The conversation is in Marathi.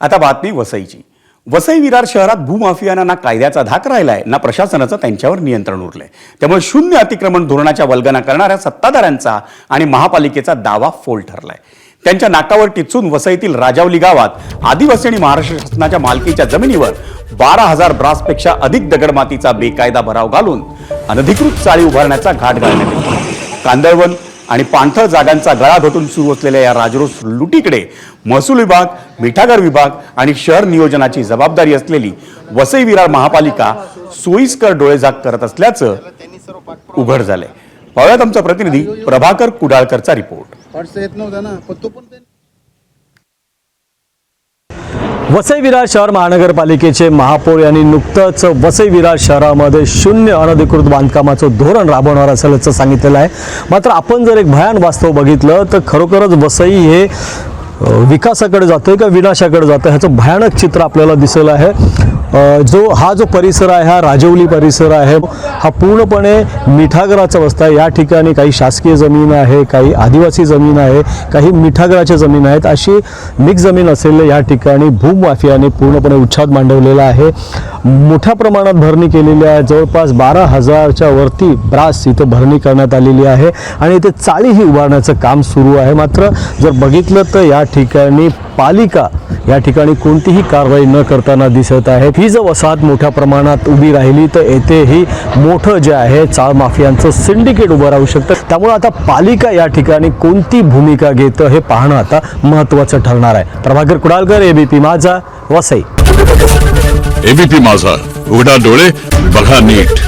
आता बातमी वसईची। वसई विरार शहरात भूमाफियांना ना कायद्याचा धाक राहिलाय ना प्रशासनाचं त्यांच्यावर नियंत्रण उरलंय। त्यामुळे शून्य अतिक्रमण धोरणाच्या वल्गना करणाऱ्या सत्ताधाऱ्यांचा आणि महापालिकेचा दावा फोल ठरलाय। त्यांच्या नाकावर टिचून वसईतील राजावली गावात आदिवासी आणि महाराष्ट्र शासनाच्या मालकीच्या जमिनीवर 12,000 ब्रासपेक्षा अधिक दगडमातीचा बेकायदा भराव घालून अनधिकृत चाळी उभारण्याचा घाट घालण्यात येतो। कांदळवन आणि पाणथळ जागांचा गळा घोटून सुरू असलेल्या या राजरोस लुटीकडे महसूल विभाग, मिठागर विभाग आणि शहर नियोजनाची जबाबदारी असलेली वसई विरार महापालिका सोयीस्कर डोळेझाक करत असल्याचं उघड झालंय। पाहूयात आमचा प्रतिनिधी प्रभाकर कुडाळकरचा रिपोर्ट। वसई विरार शहर महानगरपालिकेचे महापौर यांनी नुकतंच वसई विरार शहरामध्ये शून्य अनधिकृत बांधकामाचं धोरण राबवणार असल्याचं सांगितलेलं आहे। मात्र आपण जर एक भयान वास्तव बघितलं तर खरोखरच वसई हे विकासाकडे जातोय का विनाशाकडे जातोय ह्याचं भयानक चित्र आपल्याला दिसलं आहे। हा जो परिसर आहे हा राजवली परिसर आहे, हा पूर्णपणे मिठागराचा वस्ता आहे। या ठिकाणी काही शासकीय जमीन आहे, काही आदिवासी जमीन आहे, काही मिठागराच्या जमीन आहेत। अशी मिक्स जमीन असलेल्या या ठिकाणी भूमाफियाने पूर्णपणे उच्छाद मांडवलेला आहे। मोठ्या प्रमाणात भरणी केलेली आहे। जवळपास 12,000च्या वरती ब्रास इथे भरणी करण्यात आलेली आहे आणि इथे चाळीही उभारण्याचं काम सुरू आहे। मात्र जर बघितलं तर या ठिकाणी पालिका या ठिकाणी कोणतीही कारवाई न करताना दिसत आहे। ही जर वसाहत मोठ्या प्रमाणात उभी राहिली तर येथेही मोठं जे आहे चाळ माफियांचं सिंडिकेट उभं राहू शकतं। त्यामुळे आता पालिका या ठिकाणी कोणती भूमिका घेतं हे पाहणं आता महत्त्वाचं ठरणार आहे। प्रभाकर कुडाळकर, एबीपी माझा, वसई। एबीपी माझा, उघडा डोळे बघा नीट।